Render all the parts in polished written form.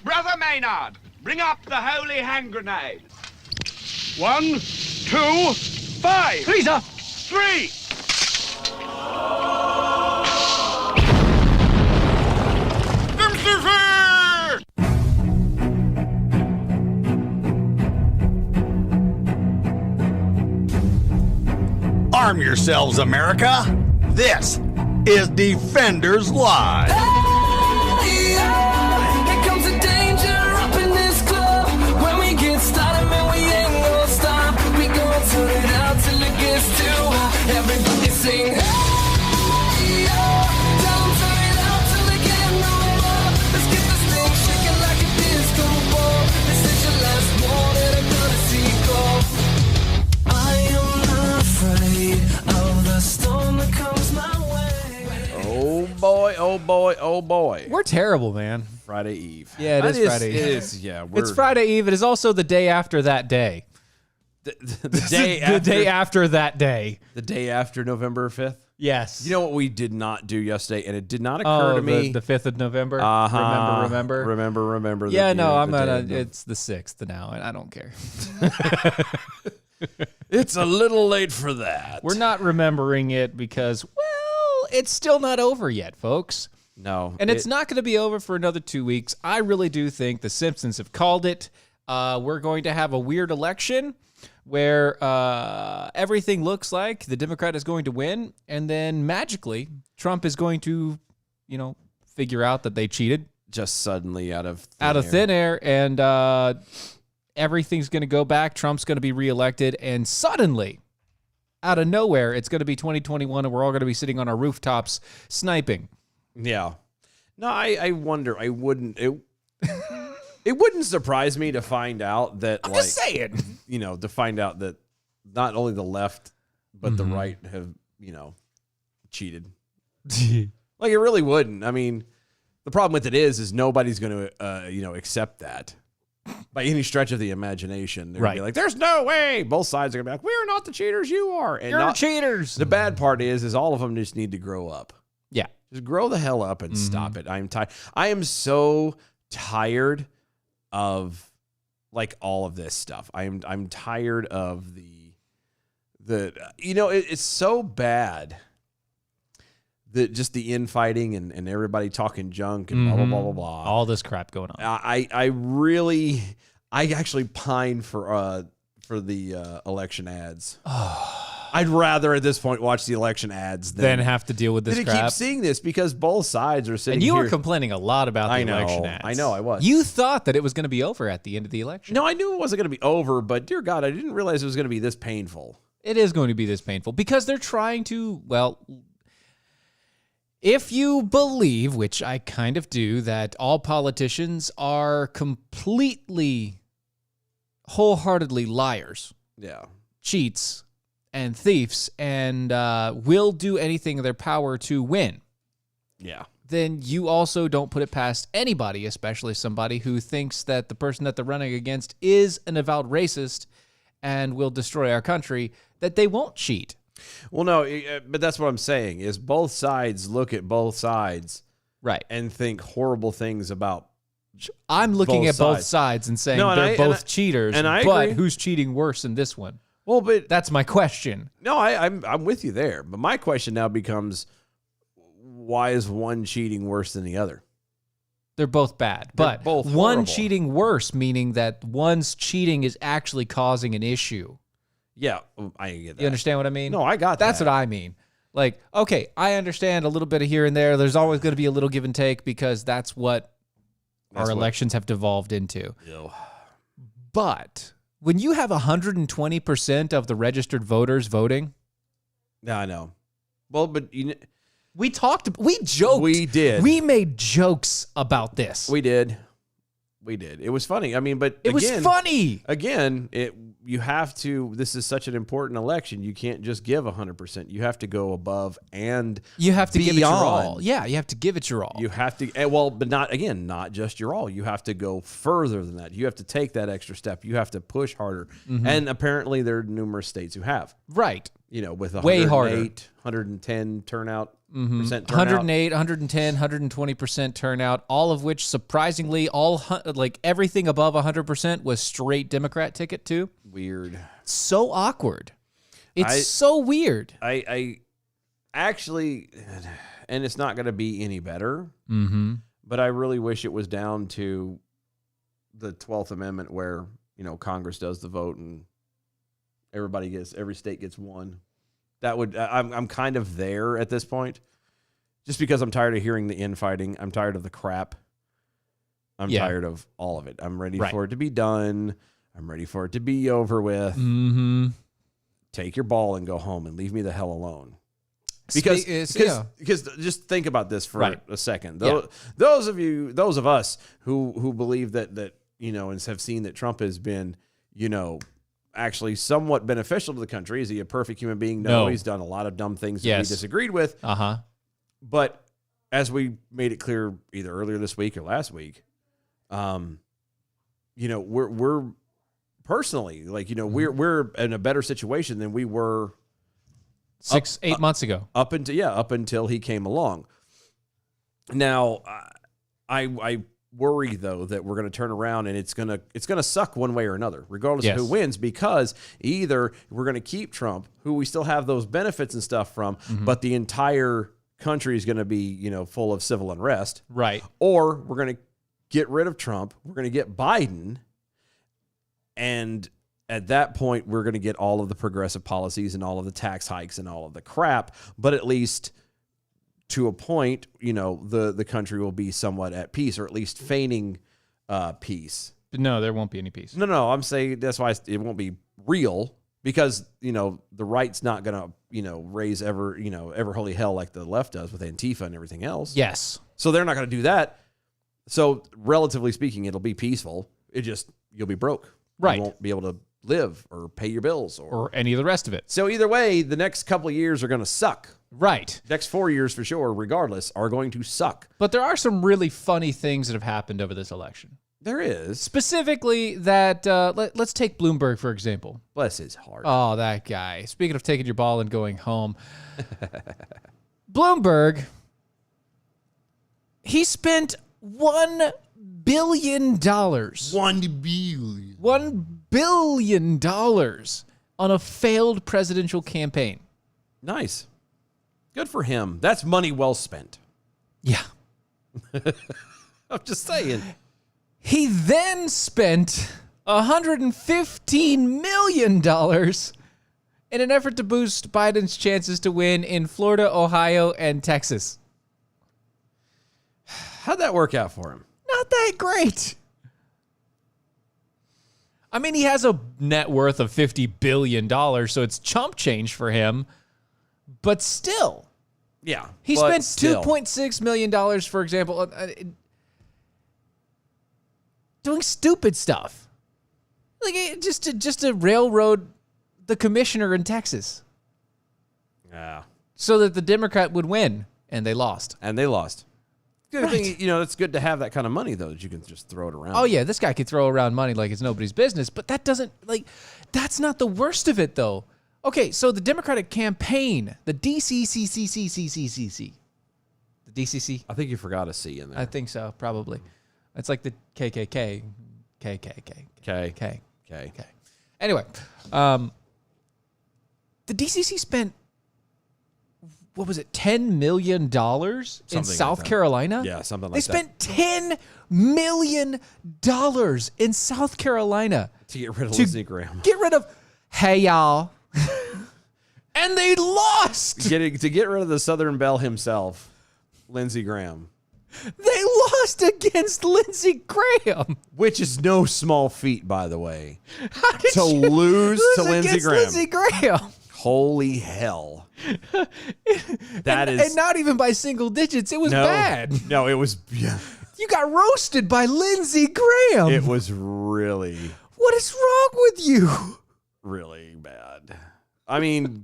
Brother Maynard, bring up the holy hand grenade. 1, 2, 5. Please, sir. 3. Arm yourselves, America. This is Defenders Live. Hey, here comes the danger up in this club. When we get started, man, we ain't gonna stop. We gonna turn it out till it gets too hot. Everybody sing, hey, tell 'em turn it out till they get no more. Let's get this thing shaking like a disco ball. This is your last one that I'm gonna see go. I am not afraid of the storm that comes my way. Oh boy, oh boy, oh boy. We're terrible, man. Friday Eve. Yeah, it is Friday Eve. It is, yeah. It's Friday Eve. It is also the day after that day. The day the after, day after that day. The day after November 5th. Yes. You know what we did not do yesterday, and it did not occur to me. The 5th of November. Remember. Yeah, no, I'm gonna. It's the 6th now, and I don't care. It's a little late for that. We're not remembering it because, well, it's still not over yet, folks. No. And it's not going to be over for another 2 weeks. I really do think the Simpsons have called it. We're going to have a weird election where everything looks like the Democrat is going to win, and then magically Trump is going to, figure out that they cheated. Just suddenly out of thin air, and everything's going to go back. Trump's going to be reelected, and suddenly, out of nowhere, it's going to be 2021, and we're all going to be sitting on our rooftops sniping. Yeah. No, I wonder. I wouldn't. It wouldn't surprise me to find out that, I'm just saying. To find out that not only the left, but the right have, cheated. Like, it really wouldn't. I mean, the problem with it is nobody's going to, accept that by any stretch of the imagination. They're going to be like, there's no way. Both sides are going to be like, we're not the cheaters, you are. And You're cheaters. The bad part is all of them just need to grow up. Yeah. Just grow the hell up and stop it. I'm tired. I am so tired of all of this stuff. I'm tired of it's so bad that just the infighting and everybody talking junk and blah blah blah blah blah. All this crap going on. I actually pine for the election ads. I'd rather at this point watch the election ads than have to deal with this crap. Keep seeing this because both sides are sitting and you here. were complaining a lot about the election ads. I know, I was. You thought that it was going to be over at the end of the election. No, I knew it wasn't going to be over, but dear God, I didn't realize it was going to be this painful. It is going to be this painful because they're trying to, if you believe, which I kind of do, that all politicians are completely, wholeheartedly liars. Yeah. Cheats and thieves and will do anything in their power to win. Yeah. Then you also don't put it past anybody, especially somebody who thinks that the person that they're running against is an avowed racist and will destroy our country, that they won't cheat. Well, no, but that's what I'm saying is both sides look at both sides, right, and think horrible things about. I'm looking at both sides and saying they're both cheaters, but who's cheating worse in this one? Well, but that's my question. No, I'm with you there. But my question now becomes, why is one cheating worse than the other? They're both bad, but both one horrible. cheating worse, meaning that one's cheating is actually causing an issue. Yeah, I get that. You understand what I mean? No, I got that. That's what I mean. Like, okay, I understand a little bit of here and there. There's always going to be a little give and take because that's what our elections have devolved into. Ew. But when you have 120% of the registered voters voting. No, I know. Well, but we joked. We did. We made jokes about this. We did. It was funny. I mean, but it was funny. Again, you have to. This is such an important election. You can't just give 100%. You have to go above and you have to beyond. give it your all. Yeah, you have to give it your all. You have to. But not just your all. You have to go further than that. You have to take that extra step. You have to push harder. Mm-hmm. And apparently, there are numerous states who have. Right. With way harder, 110 turnout. turnout. 108, 110, 120% turnout, all of which surprisingly, everything above 100% was straight Democrat ticket too. Weird. So awkward. It's so weird. I actually, and it's not going to be any better, but I really wish it was down to the 12th Amendment where, Congress does the vote and every state gets one. That would, I'm kind of there at this point, just because I'm tired of hearing the infighting. I'm tired of the crap. I'm tired of all of it. I'm ready for it to be done. I'm ready for it to be over with. Take your ball and go home and leave me the hell alone. Because just think about this for a second. Those of us who believe that and have seen that Trump has been, actually somewhat beneficial to the country. Is he a perfect human being? No. He's done a lot of dumb things that we disagreed with. But as we made it clear either earlier this week or last week, we're personally we're in a better situation than we were 8 months ago. Up until he came along. Now, I worry though that we're going to turn around and it's going to suck one way or another, regardless of who wins, because either we're going to keep Trump, who we still have those benefits and stuff from, but the entire country is going to be full of civil unrest, right? Or we're going to get rid of Trump, we're going to get Biden, and at that point we're going to get all of the progressive policies and all of the tax hikes and all of the crap, but at least to a point, the country will be somewhat at peace, or at least feigning peace. But no, there won't be any peace. No, I'm saying that's why it won't be real, because, the right's not going to, raise ever holy hell like the left does with Antifa and everything else. Yes. So they're not going to do that. So relatively speaking, it'll be peaceful. You'll be broke. Right. You won't be able to live or pay your bills or any of the rest of it. So either way, the next couple of years are going to suck. Right. Next 4 years for sure, regardless, are going to suck. But there are some really funny things that have happened over this election. There is. Specifically that, let's take Bloomberg, for example. Bless his heart. Oh, that guy. Speaking of taking your ball and going home. Bloomberg, he spent $1 billion. $1 billion on a failed presidential campaign. Nice. Good for him. That's money well spent. Yeah. I'm just saying. He then spent $115 million in an effort to boost Biden's chances to win in Florida, Ohio, and Texas. How'd that work out for him? Not that great. I mean, he has a net worth of $50 billion, so it's chump change for him. But still. Yeah. He spent $2.6 million, for example, doing stupid stuff. Like just to railroad the commissioner in Texas. Yeah. So that the Democrat would win, and they lost. Good thing, it's good to have that kind of money, though, that you can just throw it around. Oh, yeah, this guy could throw around money like it's nobody's business, but that's not the worst of it, though. Okay, so the Democratic campaign, the DCCCCCCCC. The DCC? I think you forgot a C in there. I think so, probably. It's like the KKK. K. Anyway, the DCC spent, what was it, $10 million in South Carolina? Yeah, something like that. They spent $10 million in South Carolina. To get rid of Lindsey Graham. Hey, y'all. And they lost. To get rid of the Southern Belle himself, Lindsey Graham. They lost against Lindsey Graham. Which is no small feat, by the way. How did to you lose to Lindsey Graham. Lindsey Graham. Holy hell. And not even by single digits. It was bad. No, it was... Yeah. You got roasted by Lindsey Graham. It was really... What is wrong with you? Really bad. I mean,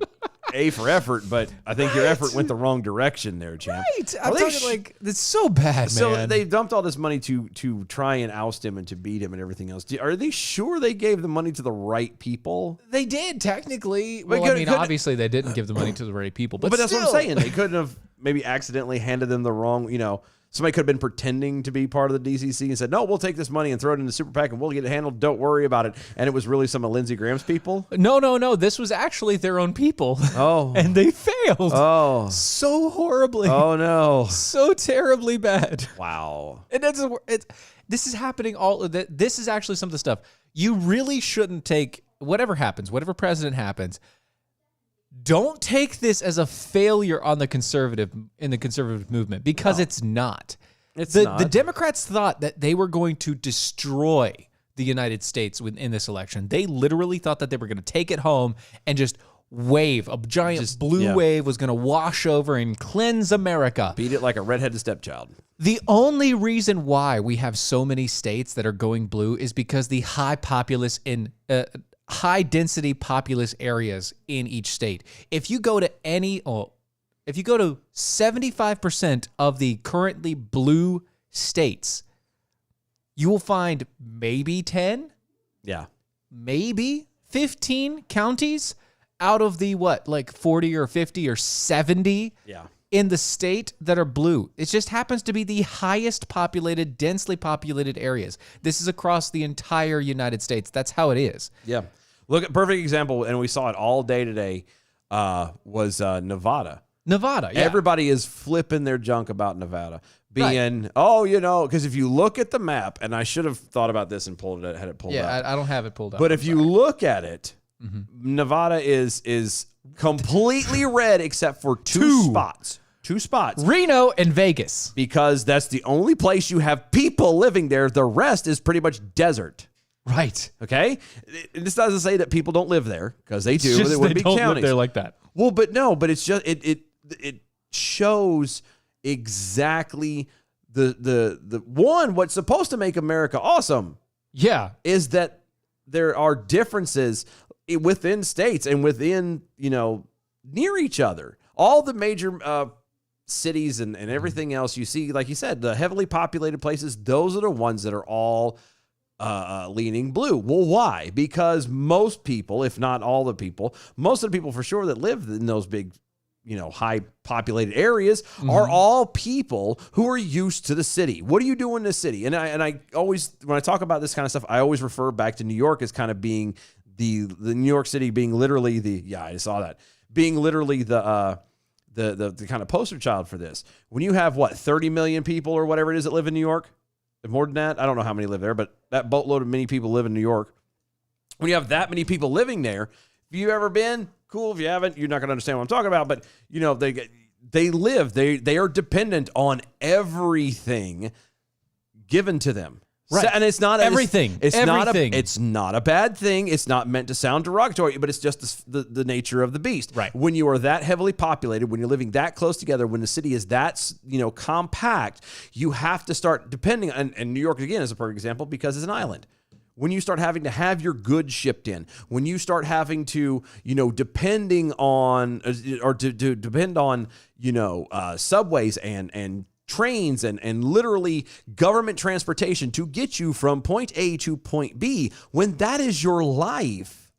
A for effort, but I think your effort went the wrong direction there, champ. Right. I'm talking like, it's so bad, man. So they dumped all this money to try and oust him and to beat him and everything else. Are they sure they gave the money to the right people? They did, technically. But Well, I mean, obviously they didn't give the money to the right people. But that's what I'm still. saying. They couldn't have maybe accidentally handed them the wrong, somebody could have been pretending to be part of the DCC and said, no, we'll take this money and throw it in the super PAC and we'll get it handled. Don't worry about it. And it was really some of Lindsey Graham's people? No. This was actually their own people. Oh. And they failed. Oh. So horribly. Oh, no. So terribly bad. Wow. And this is happening this is actually some of the stuff. You really shouldn't take whatever happens, whatever president happens. Don't take this as a failure on the conservative movement because it's not. The Democrats thought that they were going to destroy the United States in this election. They literally thought that they were going to take it home and just wave. A giant blue wave was going to wash over and cleanse America. Beat it like a redheaded stepchild. The only reason why we have so many states that are going blue is because the high density populous areas in each state. If you go to 75% of the currently blue states, you will find maybe 10, maybe 15 counties out of the 40 or 50 or 70 in the state that are blue. It just happens to be the highest populated, densely populated areas. This is across the entire United States. That's how it is. Yeah. Look at perfect example, and we saw it all day today, was Nevada. Nevada, yeah. Everybody is flipping their junk about Nevada. Because if you look at the map, and I should have thought about this and had it pulled up. Yeah, I don't have it pulled up. But if you look at it, Nevada is completely red except for two spots. Two spots. Reno and Vegas. Because that's the only place you have people living there. The rest is pretty much desert. Right. Okay? This doesn't say that people don't live there, because they do. They wouldn't be don't counties. live there like that. Well, but it's just it shows exactly the one, what's supposed to make America awesome. Yeah. Is that there are differences within states and within, near each other. All the major cities and everything else you see, like you said, the heavily populated places, those are the ones that are all leaning blue. Well, why? Because most people, if not all the people, most of the people for sure that live in those big, high populated areas are all people who are used to the city. What do you do in the city? And I always, when I talk about this kind of stuff, I always refer back to New York as kind of being the New York City being literally I saw that, being literally the kind of poster child for this. When you have 30 million people or whatever it is that live in New York, more than that, I don't know how many live there, but that boatload of many people live in New York. When you have that many people living there, if you've ever been, cool. If you haven't, you're not going to understand what I'm talking about. But they are dependent on everything given to them. Right. And it's not everything. It's not a bad thing. It's not meant to sound derogatory, but it's just the nature of the beast. Right. When you are that heavily populated, when you're living that close together, when the city is that compact, you have to start depending on. And New York again is a perfect example because it's an island. When you start having to have your goods shipped in, when you start having to, depending on or to depend on, subways and trains and literally government transportation to get you from point A to point B, when that is your life,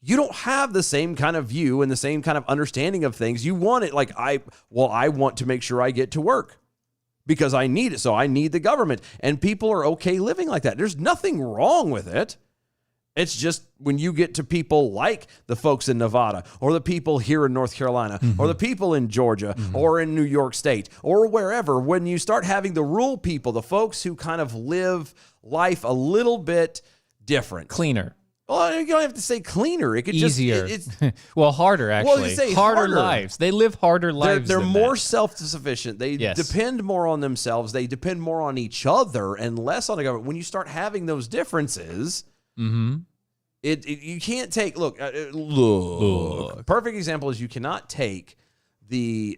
you don't have the same kind of view and the same kind of understanding of things. You want it like I want to make sure I get to work because I need it. So I need the government, and people are okay living like that. There's nothing wrong with it. It's just when you get to people like the folks in Nevada or the people here in North Carolina or the people in Georgia or in New York State or wherever, when you start having the rural people, the folks who kind of live life a little bit different. Cleaner. Well, you don't have to say cleaner. It could easier. Well, harder, actually. you say harder harder. lives. They live harder lives. They're than more that. self-sufficient. They depend more on themselves. They depend more on each other and less on the government. When you start having those differences, you can't take. Look. Perfect example is you cannot take the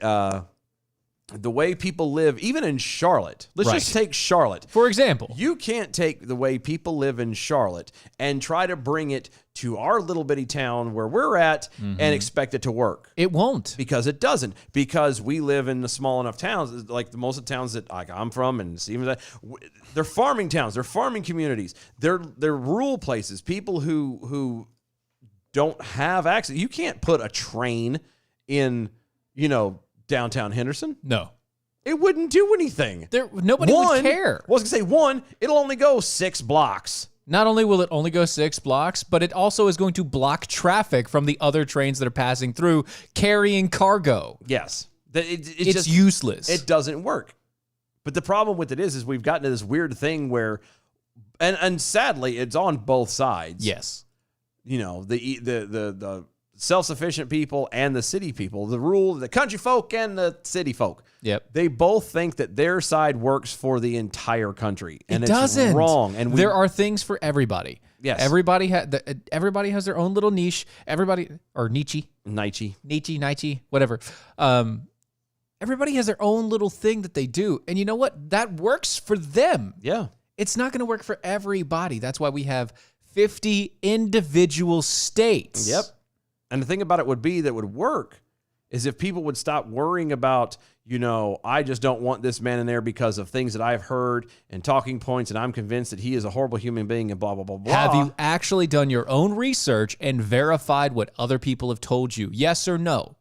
the way people live, even in Charlotte. Let's Right. just take Charlotte. For example. You can't take the way people live in Charlotte and try to bring it to our little bitty town where we're at and expect it to work. It won't. Because it doesn't. Because we live in the small enough towns, like the most of the towns that like I'm from, and Stevens, they're farming towns, they're farming communities, they're rural places. People who don't have access. You can't put a train in, downtown Henderson. No. It wouldn't do anything. Nobody would care. I was gonna say it'll only go 6 blocks. Not only will it only go 6 blocks, but it also is going to block traffic from the other trains that are passing through carrying cargo. Yes. It's just useless. It doesn't work. But the problem with it is we've gotten to this weird thing where, and sadly, it's on both sides. Yes. The self-sufficient people and the city people, the country folk and the city folk. Yep. They both think that their side works for the entire country, and it doesn't. It's wrong. And there are things for everybody. Yes. Everybody has their own little niche. Nietzsche, whatever. Everybody has their own little thing that they do, and you know what? That works for them. Yeah. It's not going to work for everybody. That's why we have 50 individual states. Yep. And the thing about it would work is if people would stop worrying about, I just don't want this man in there because of things that I've heard and talking points, and I'm convinced that he is a horrible human being and blah, blah, blah, blah. Have you actually done your own research and verified what other people have told you? Yes or no?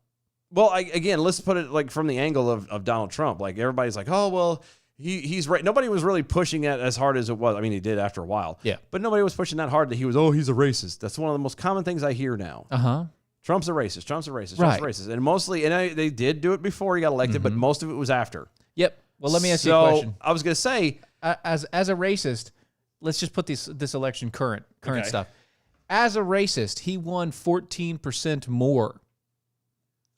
Well, again, let's put it like from the angle of Donald Trump. Like everybody's like, oh, well, he's right. Nobody was really pushing it as hard as it was. I mean, he did after a while. Yeah. But nobody was pushing that hard that he's a racist. That's one of the most common things I hear now. Uh-huh. Trump's a racist. Trump's a racist. Right. Trump's a racist. And mostly, they did do it before he got elected, but most of it was after. Yep. Well, let me ask you a question. I was going to say, as a racist, let's just put this election current Okay. stuff. As a racist, he won 14% more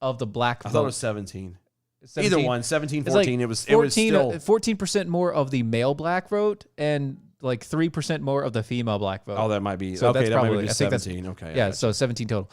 of the black vote. I thought it was 17. 17. Either one, 17, It's 14. like It was still 14% more of the male black vote and like 3% more of the female black vote. Oh, that might be. So okay, that's that probably, might be I think that's 17. Okay. Yeah, so 17 total.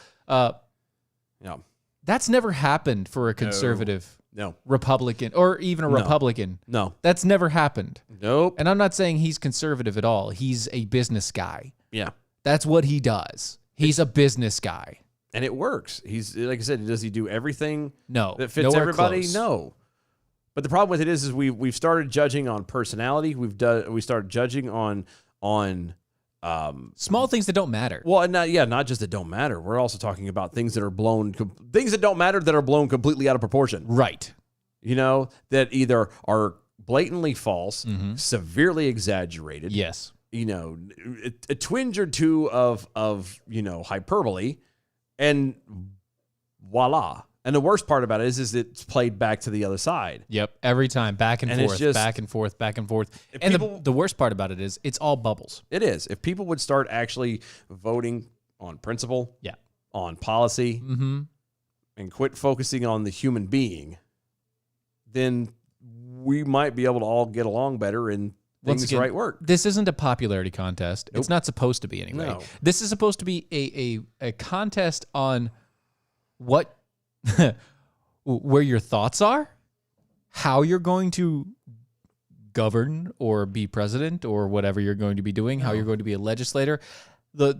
Yeah. That's never happened for a conservative No. Republican or even a Republican. No. That's never happened. Nope. And I'm not saying he's conservative at all. He's a business guy. Yeah. That's what he does. He's a business guy. And it works. He's, like I said, does he do everything No. that fits nowhere everybody? close. No. But the problem with it is we've started judging on personality. We started judging on small things that don't matter. well, and not just that don't matter. We're also talking about things that are things that don't matter that are blown completely out of proportion. Right. That either are blatantly false, severely exaggerated. Yes. A twinge or two of hyperbole, and voila. And the worst part about it is it's played back to the other side. Yep. Every time. Back and And it's forth, just- back and forth, back and forth. If And people- the worst part about it is it's all bubbles. It is. If people would start actually voting on principle, Yeah. on policy, Mm-hmm. and quit focusing on the human being, then we might be able to all get along better and Once things again, right work. This isn't a popularity contest. Nope. It's not supposed to be anyway. No. This is supposed to be a contest on what where your thoughts are, how you're going to govern or be president or whatever you're going to be doing, how you're going to be a legislator, the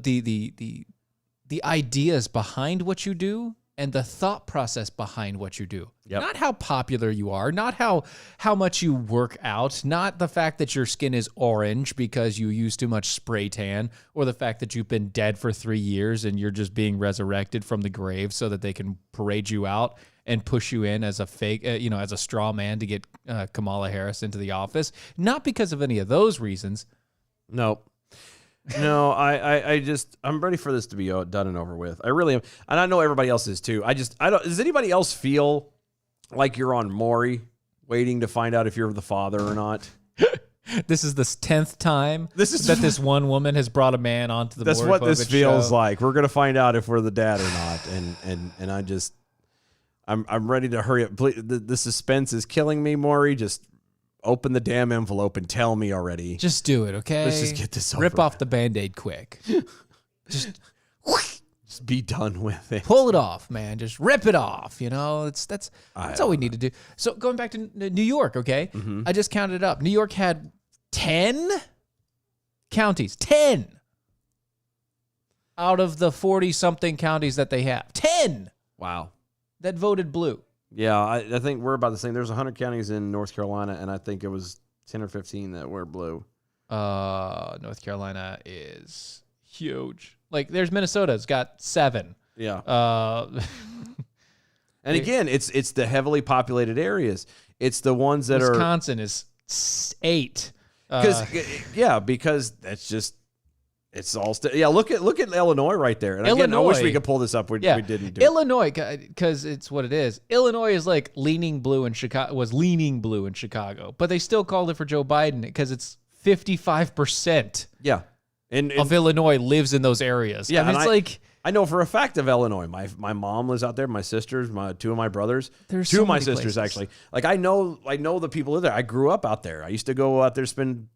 ideas behind what you do and the thought process behind what you do. Yep. Not how popular you are, not how much you work out, not the fact that your skin is orange because you use too much spray tan, or the fact that you've been dead for 3 years and you're just being resurrected from the grave so that they can parade you out and push you in as a fake, as a straw man to get Kamala Harris into the office. Not because of any of those reasons. Nope. No, I'm ready for this to be done and over with. I really am. And I know everybody else is too. Does anybody else feel like you're on Maury waiting to find out if you're the father or not? This is the 10th time This this one woman has brought a man onto the That's Maury what this Povich feels show. like. We're going to find out if we're the dad or not. And I'm ready to hurry up. Please, the suspense is killing me, Maury. Just open the damn envelope and tell me already. Just do it, okay? Let's just get this over Rip with. off the Band-Aid quick. Just Just be done with it. Pull it off, man. Just rip it off. You know, that's all we need to do. So going back to New York, okay? I just counted it up. New York had 10 counties. 10 out of the 40-something counties that they have. 10 Wow. that voted blue. Yeah, I think we're about the same. There's 100 counties in North Carolina, and I think it was 10 or 15 that were blue. North Carolina is huge. Like, there's Minnesota. It's got 7. Yeah. And again, it's the heavily populated areas. It's the ones that Wisconsin is 8. Because that's just it's all look at Illinois right there. And again, I wish we could pull this up. We didn't do Illinois, because it's what it is. Illinois is like leaning blue in Chicago. Was leaning blue in Chicago, but they still called it for Joe Biden because it's 55%. Yeah. And of Illinois lives in those areas. Yeah, I mean, it's like I know for a fact of Illinois. My mom lives out there. My sisters, two of my brothers, There's two so of my many sisters places. actually. Like I know the people there. I grew up out there. I used to go out there, spend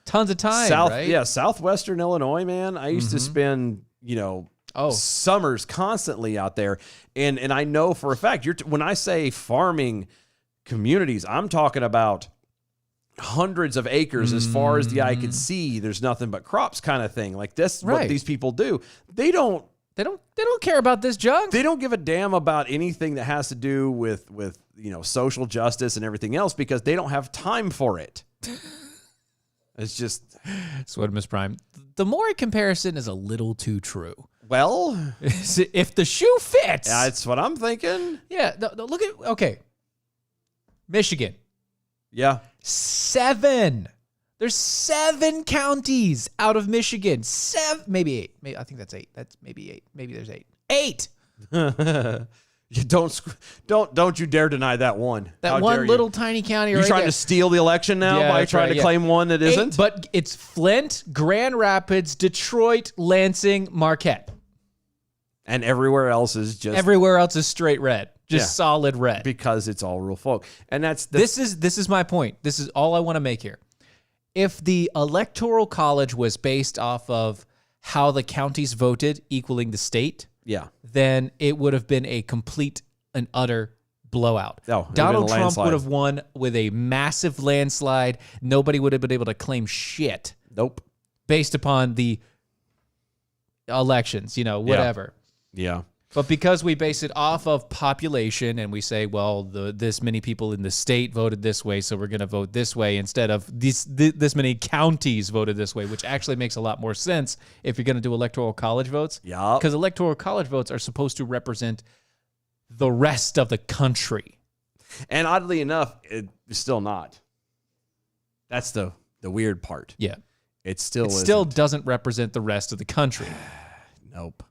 tons of time. Right? Southwestern Illinois, man. I used to spend summers constantly out there, and I know for a fact. When I say farming communities, I'm talking about hundreds of acres as far as the eye could see. There's nothing but crops, kind of thing. Like this, what these people do. They don't care about this junk. They don't give a damn about anything that has to do with social justice and everything else because they don't have time for it. It's just Sweatimus Prime. The Maury comparison is a little too true. Well, if the shoe fits, that's what I'm thinking. Yeah. Look at Michigan. Yeah. 7. There's 7 counties out of Michigan. 7, maybe 8. Maybe I think that's 8. That's maybe 8. Maybe there's 8. 8. You don't you dare deny that one. That one little tiny county. You trying to steal the election now by trying to claim one that isn't? But it's Flint, Grand Rapids, Detroit, Lansing, Marquette, and everywhere else is straight red. Just solid red. Because it's all rural folk. And this is my point. This is all I want to make here. If the Electoral College was based off of how the counties voted equaling the state, then it would have been a complete and utter blowout. Donald Trump would have won with a massive landslide. Nobody would have been able to claim shit. Nope. Based upon the elections, whatever. Yeah. But because we base it off of population and we say, well, this many people in the state voted this way, so we're going to vote this way instead of this many counties voted this way, which actually makes a lot more sense if you're going to do electoral college votes. Yeah. Because electoral college votes are supposed to represent the rest of the country. And oddly enough, it's still not. That's the weird part. Yeah. It still doesn't represent the rest of the country. Nope.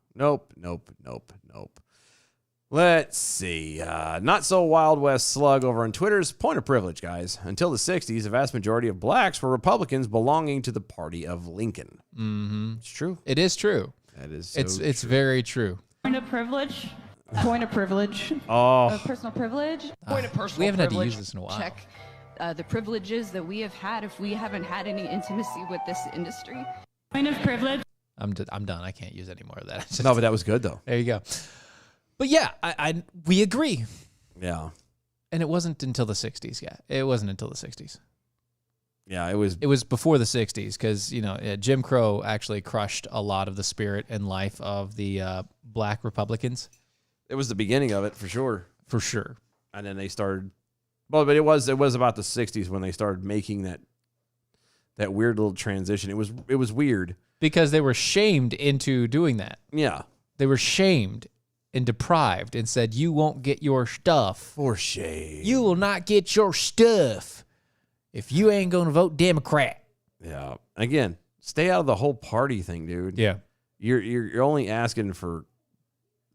Let's see. Not so Wild West slug over on Twitter's point of privilege, guys. Until the 60s, a vast majority of blacks were Republicans belonging to the party of Lincoln. Mm-hmm. It's true. It is true. That is It's very true. Point of privilege. Point of privilege. Personal privilege. Point of personal We haven't had to privilege. use this in a while. Check the privileges that we have had if we haven't had any intimacy with this industry. Point of privilege. I'm done. I can't use any more of that. No, but that was good, though. There you go. But yeah, we agree. Yeah. And it wasn't until the 60s. Yeah, it wasn't until the 60s. Yeah, it was. It was before the 60s because, Jim Crow actually crushed a lot of the spirit and life of the black Republicans. It was the beginning of it, for sure. For sure. And then they started. Well, but it was about the 60s when they started making that weird little transition. It was weird. Because they were shamed into doing that. Yeah. They were shamed and deprived and said, you won't get your stuff. For shame. You will not get your stuff if you ain't going to vote Democrat. Yeah. Again, stay out of the whole party thing, dude. Yeah. You're only asking for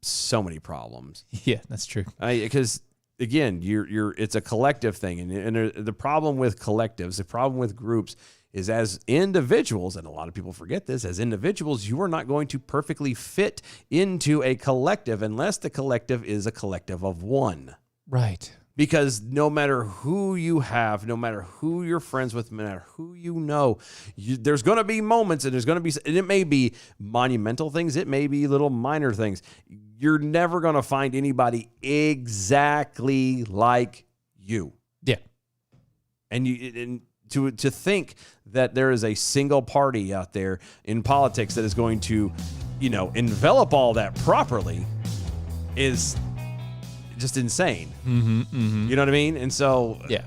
so many problems. Yeah, that's true. Because again, it's a collective thing, and the problem with collectives, the problem with groups is as individuals, and a lot of people forget this, as individuals, you are not going to perfectly fit into a collective unless the collective is a collective of one. Right. Because no matter who you have, no matter who you're friends with, no matter who you know, there's going to be moments, and it may be monumental things, it may be little minor things. You're never going to find anybody exactly like you. Yeah. And to think that there is a single party out there in politics that is going to, envelop all that properly is just insane. You know what I mean? And so, yeah.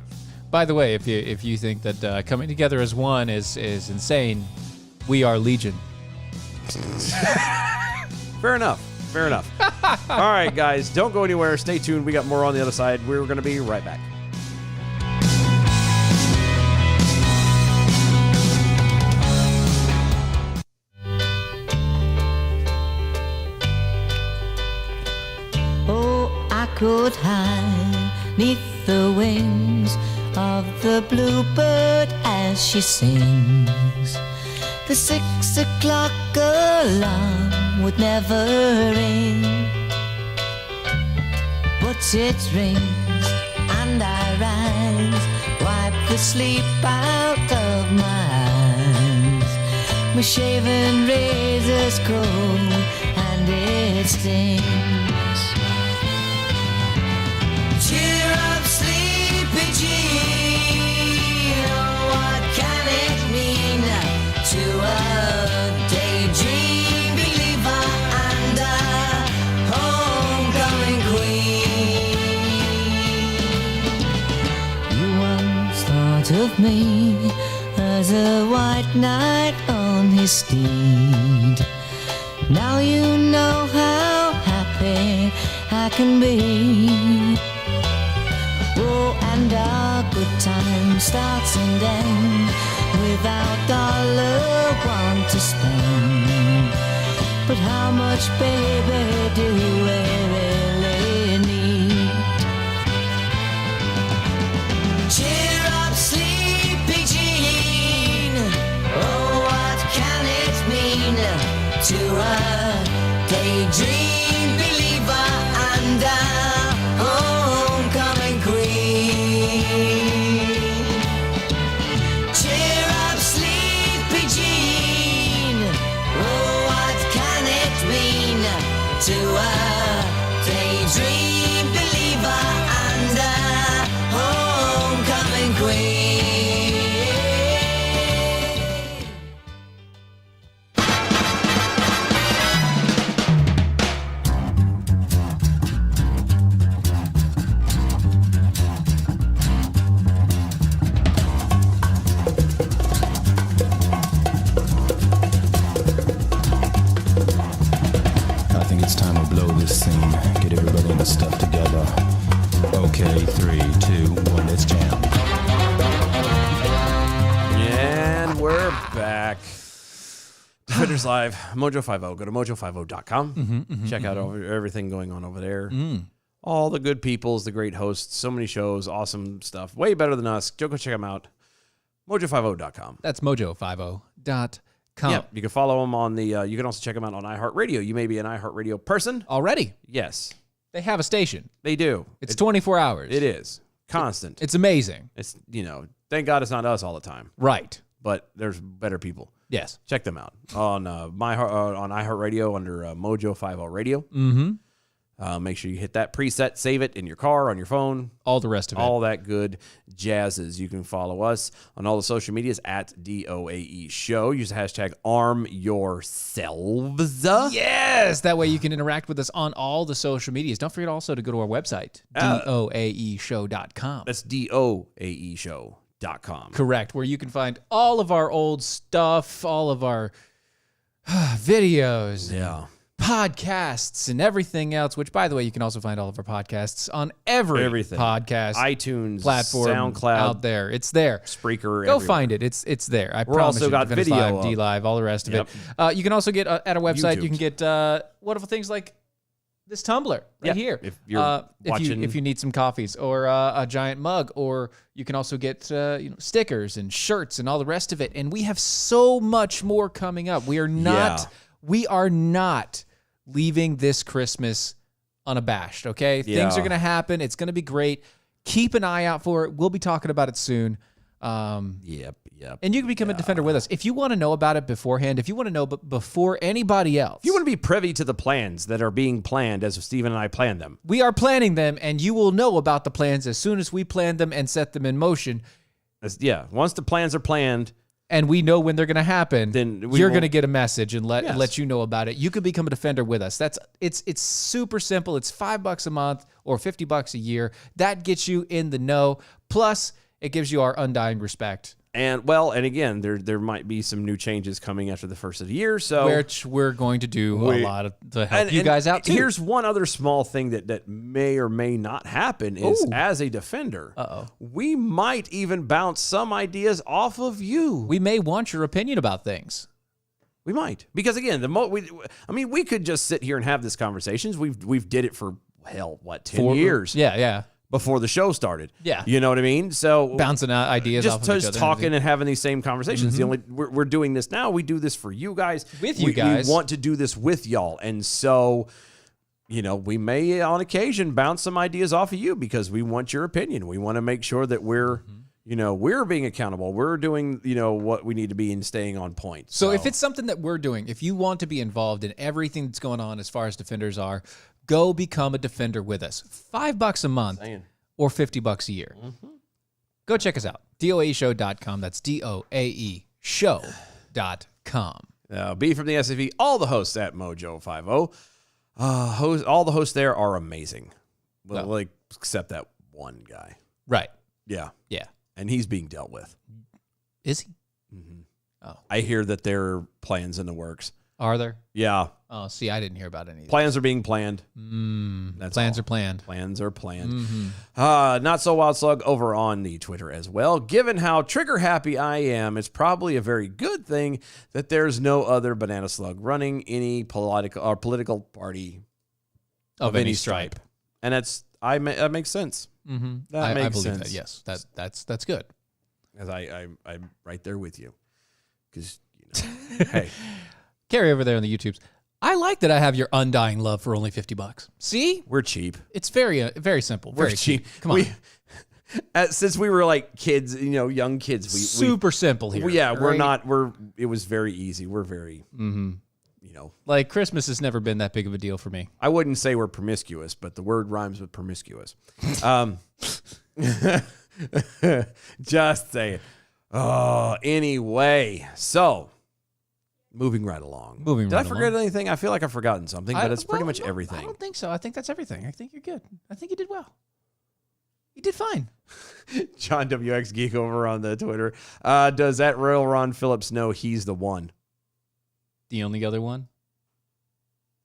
By the way, if you think that coming together as one is insane, we are Legion. Fair enough. All right, guys, don't go anywhere. Stay tuned. We got more on the other side. We're going to be right back. Could hide neath the wings of the bluebird as she sings. The 6 o'clock alarm would never ring, but it rings and I rise, wipe the sleep out of my eyes. My shaven razor's cold and it stings. Cheer up, sleepy Jean. Oh, what can it mean to a daydream believer and a homecoming queen? You once thought of me as a white knight on his steed. Now you know how happy I can be. Oh, and our good time starts and ends without dollar one to spend. But how much, baby, do we really need? Cheer up, sleepy Jean. Oh, what can it mean to a daydream believer and a homecoming queen? Cheer up, sleepy Jean. Oh, what can it mean to a daydream believer and a homecoming queen? I think it's time to blow this scene. Get everybody in the stuff together. Okay, 3, 2, 1, let's jam. And we're back. Defenders Live, Mojo50. Go to mojo50.com. Check out everything going on over there. All the good peoples, the great hosts, so many shows, awesome stuff. Way better than us. Go check them out. Mojo50.com. That's mojo50.com. Yeah, you can follow them on the, you can also check them out on iHeartRadio. You may be an iHeartRadio person. Already. Yes. They have a station. They do. It's 24 hours. It is. Constant. It's amazing. It's, thank God it's not us all the time. Right. But there's better people. Yes. Check them out on on iHeartRadio under Mojo50 Radio. Make sure you hit that preset, save it in your car, on your phone. All the rest of it. All that good jazzes. You can follow us on all the social medias at DOAE Show. Use the hashtag ArmYourselves. Yes. That way you can interact with us on all the social medias. Don't forget also to go to our website, DOAEshow.com. That's DOAEshow.com. Correct. Where you can find all of our old stuff, all of our videos. Yeah. Podcasts and everything else, which, by the way, you can also find all of our podcasts on everything. Podcast, iTunes, platform, SoundCloud, out there. It's there. Spreaker. Go everywhere. find it. It's there. I We're promise also you. got Defenders video Live, up. D-Live, all the rest of it. You can also get at our website. YouTube. You can get wonderful things like this tumbler right here. If you're watching, if you need some coffees or a giant mug, or you can also get stickers and shirts and all the rest of it. And we have so much more coming up. We are not leaving this Christmas unabashed, okay? Things are going to happen. It's going to be great. Keep an eye out for it. We'll be talking about it soon. Yep. And you can become a defender with us. If you want to know about it beforehand, if you want to know before anybody else. If you want to be privy to the plans that are being planned as Stephen and I plan them. We are planning them, and you will know about the plans as soon as we plan them and set them in motion. Once the plans are planned. And we know when they're going to happen, then you're going to get a message and let you know about it. You can become a defender with us. It's super simple. It's $5 a month or $50 a year. That gets you in the know. Plus, it gives you our undying respect. And again, there might be some new changes coming after the first of the year, so which we're going to do a lot to help you guys out too. Here's one other small thing that may or may not happen is as a defender, we might even bounce some ideas off of you. We may want your opinion about things. We might, because again, we could just sit here and have these conversations. We've did it for 10 years. Yeah. Before the show started. Yeah. You know what I mean? So bouncing out ideas off of each other. Just talking and having these same conversations. We're doing this now. We do this for you guys. With you guys. We want to do this with y'all. And so, we may on occasion bounce some ideas off of you because we want your opinion. We want to make sure that we're, we're being accountable. We're doing, what we need to be and staying on point. So if it's something that we're doing, if you want to be involved in everything that's going on as far as defenders are, go become a defender with us. $5 a month or $50 a year. Go check us out. DOAEshow.com. That's DOAE show.com. B from the SFE, all the hosts at Mojo50. All the hosts there are amazing. Well, except that one guy. Right. Yeah. Yeah. And he's being dealt with. Is he? Mm-hmm. Oh. I hear that there are plans in the works. Are there? Yeah. Oh, see, I didn't hear about any. Plans are being planned. Plans are planned. Plans are planned. Not So Wild Slug over on the Twitter as well. Given how trigger happy I am, it's probably a very good thing that there's no other banana slug running any political party of any stripe. And that makes sense. Mm-hmm. That makes I believe sense. that. Yes, that's good. As I'm right there with you, because hey. Carrie over there on the YouTubes. I like that I have your undying love for only $50. See? We're cheap. It's very very simple. Very cheap. Come on. Since we were like kids, young kids, we super simple here. It was very easy. We're very, like Christmas has never been that big of a deal for me. I wouldn't say we're promiscuous, but the word rhymes with promiscuous. Just saying. Oh, anyway. So, moving right along. Did I forget anything? I feel like I've forgotten something, but it's pretty much everything. I don't think so. I think that's everything. I think you're good. I think you did well. You did fine. John WX Geek over on the Twitter. Does that Royal Ron Phillips know he's the one? The only other one?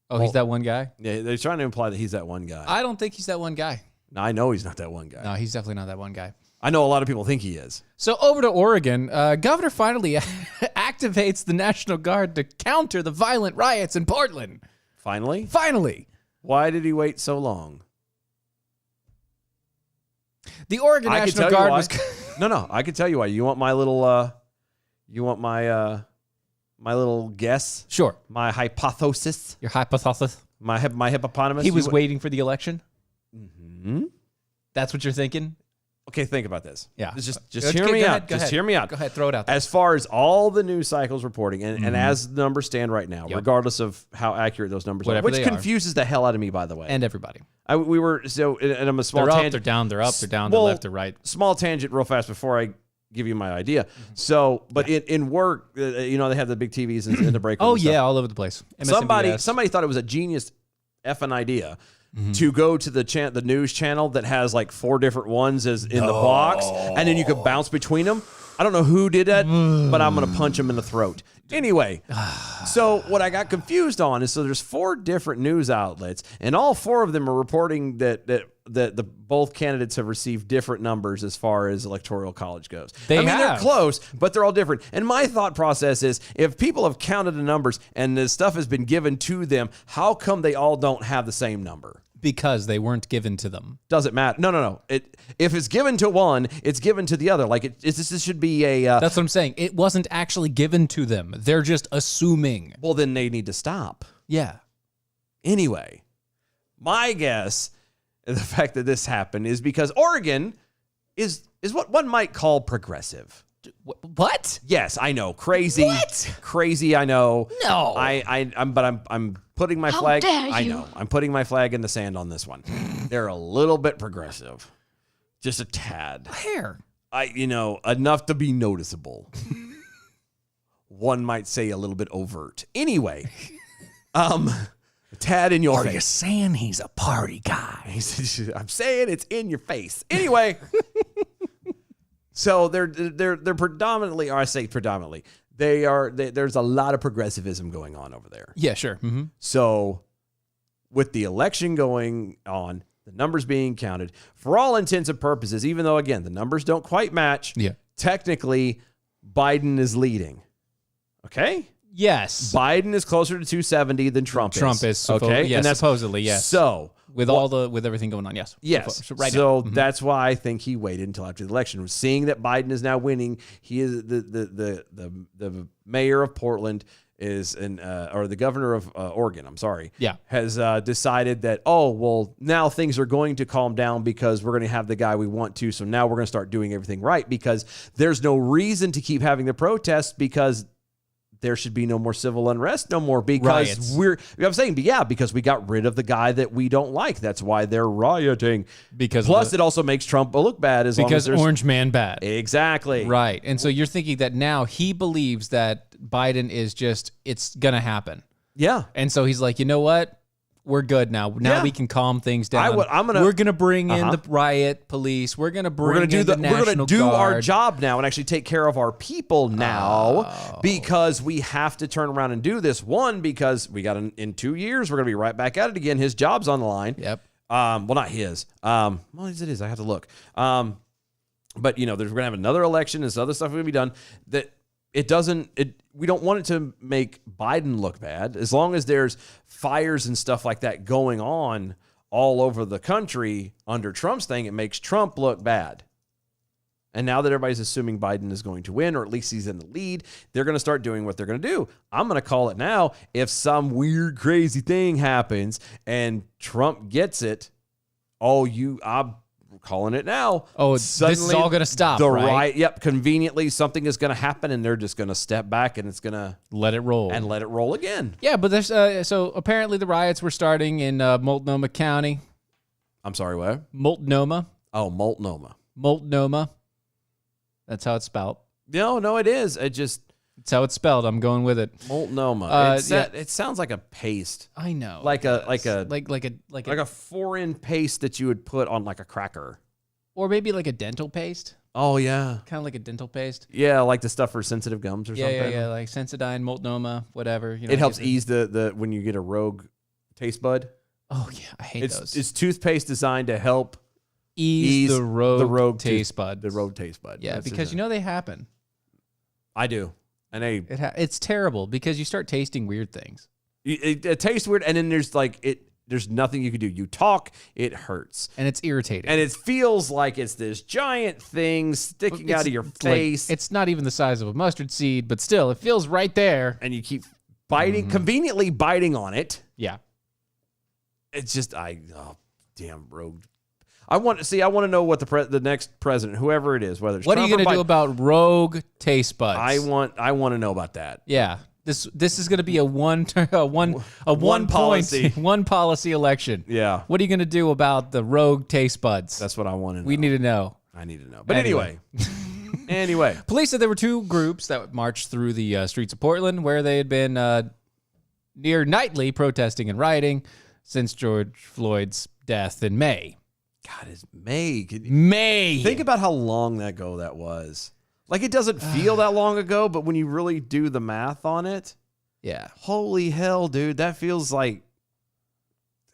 Oh, he's that one guy? Yeah, they're trying to imply that he's that one guy. I don't think he's that one guy. No, I know he's not that one guy. No, he's definitely not that one guy. I know a lot of people think he is. So over to Oregon, governor finally activates the National Guard to counter the violent riots in Portland. Finally? Finally. Why did he wait so long? The Oregon National Guard was... No, I can tell you why. You want my little... my little guess? Sure. My hypothesis? Your hypothesis? My hippopotamus? He was waiting for the election? Mm-hmm. That's what you're thinking? Okay, think about this. Yeah. Just hear me out. Just hear me out. Go ahead, throw it out there. As far as all the news cycles reporting, and as the numbers stand right now, regardless of how accurate those numbers are, which confuses the hell out of me, by the way. And everybody. We were, and I'm a small tangent. They're up, they're down, they're up, they're down, they're left, they're right. Small tangent real fast before I give you my idea. So, but in work, they have the big TVs in the break room. Oh, yeah, all over the place. MSNBS. Somebody thought it was a genius effing idea to go to the news channel that has like 4 different ones as in the box, and then you could bounce between them. I don't know who did that, but I'm going to punch him in the throat. Anyway, so what I got confused on is there's 4 different news outlets, and all 4 of them are reporting that both candidates have received different numbers as far as electoral college goes. They're close, but they're all different. And my thought process is, if people have counted the numbers and the stuff has been given to them, how come they all don't have the same number? Because they weren't given to them. Doesn't matter. No. If it's given to one, it's given to the other. Like this should be a. That's what I'm saying. It wasn't actually given to them. They're just assuming. Well, then they need to stop. Yeah. Anyway, my guess the fact that this happened is because Oregon is what one might call progressive. What? Yes, I know. Crazy. What? Crazy, I know. No. I'm putting my flag. dare I you. know. I'm putting my flag in the sand on this one. They're a little bit progressive. Just a tad. Where? Enough to be noticeable. One might say a little bit overt. Anyway, tad in your face. saying he's a party guy? I'm saying it's in your face. Anyway, so they're predominantly, or I say predominantly, there's a lot of progressivism going on over there. Yeah, sure. Mm-hmm. So with the election going on, the numbers being counted, for all intents and purposes, even though, again, the numbers don't quite match, technically, Biden is leading. Okay? Yes. Biden is closer to 270 than Trump is. Okay? Yes, Yes, supposedly, yes. So, with everything going on, yes. yes. So, right so now. that's why I think he waited until after the election. Seeing that Biden is now winning, he is the mayor of Portland is or the governor of Oregon, has decided that, now things are going to calm down because we're going to have the guy we want to. So now we're going to start doing everything right because there's no reason to keep having the protests because there should be no more civil unrest, no more because riots. Because we got rid of the guy that we don't like. That's why they're rioting. Because it also makes Trump look bad because Orange Man bad. Exactly. Right. And so you're thinking that now he believes that Biden is it's going to happen. Yeah. And so he's like, you know what? We're good now. Now we can calm things down. We're going to bring in the riot police. We're going to bring in the National Guard. We're going to do our job now and actually take care of our people now because we have to turn around and do this. One, because we got in 2 years, we're going to be right back at it again. His job's on the line. Yep. Well, not his. Well, it is. I have to look. But, we're going to have another election. This other stuff going to be done that we don't want it to make Biden look bad. As long as there's fires and stuff like that going on all over the country under Trump's thing, it makes Trump look bad. And now that everybody's assuming Biden is going to win, or at least he's in the lead, they're going to start doing what they're going to do. I'm going to call it now. If some weird, crazy thing happens and Trump gets it, I'm calling it now. This is all going to stop, right? Yep. Conveniently, something is going to happen, and they're just going to step back, and it's going to let it roll again. Yeah, but there's so apparently the riots were starting in Multnomah County. I'm sorry, where? Multnomah. Oh, Multnomah. Multnomah. That's how it's spelled. No, it is. It's how it's spelled. I'm going with it. Multnomah. It sounds like a paste. I know. Like a foreign paste that you would put on like a cracker. Or maybe like a dental paste. Oh yeah. Kind of like a dental paste. Yeah, like the stuff for sensitive gums or something. Yeah, like Sensodyne, Multnomah, whatever. It helps ease the when you get a Rogue taste bud. Oh yeah, I hate those. It's toothpaste designed to help ease the rogue taste bud. The rogue taste bud. Yeah, because they happen. I do. And it's terrible because you start tasting weird things. It tastes weird, and then there's nothing you can do. You talk, it hurts. And it's irritating. And it feels like it's this giant thing sticking out of your face. It's not even the size of a mustard seed, but still, it feels right there. And you keep biting, conveniently biting on it. Yeah. It's just, damn Rogue. I want to know what the next president, whoever it is, whether it's what Trump are you going to Biden, do about rogue taste buds? I want to know about that. Yeah, this is going to be a one policy election. Yeah. What are you going to do about the rogue taste buds? That's what I want to know. We need to know. I need to know. But anyway. Police said there were two groups that marched through the streets of Portland where they had been near nightly protesting and rioting since George Floyd's death in May. God, it's May. May. Think about how long ago that was. Like, it doesn't feel that long ago, but when you really do the math on it, yeah. Holy hell, dude. That feels like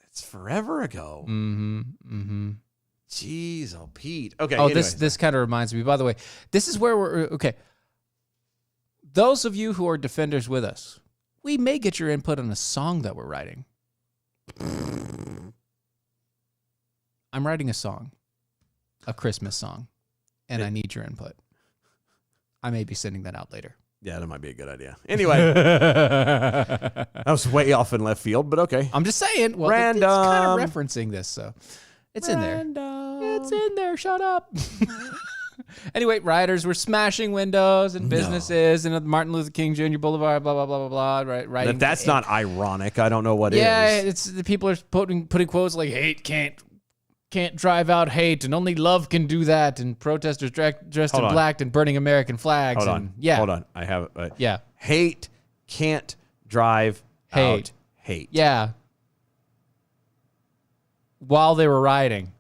it's forever ago. Mm-hmm. Jeez, Pete. Okay. Oh, anyway. this kind of reminds me. By the way, this is where we're okay. Those of you who are defenders with us, we may get your input on a song that we're writing. I'm writing a song, a Christmas song, and I need your input. I may be sending that out later. Yeah, that might be a good idea. Anyway, that was way off in left field, but okay. I'm just saying. Well, Random. it's kind of referencing this, so It's in there. It's in there. Shut up. Anyway, rioters were smashing windows and businesses and Martin Luther King Jr. Boulevard, blah, blah, blah, blah, blah. Right. If that's not ironic, I don't know what is. Yeah, it's the people are putting quotes like hate can't drive out hate and only love can do that, and protesters dressed in black and burning American flags. Hold on. Hold on. I have hate can't drive out hate. Yeah. While they were rioting.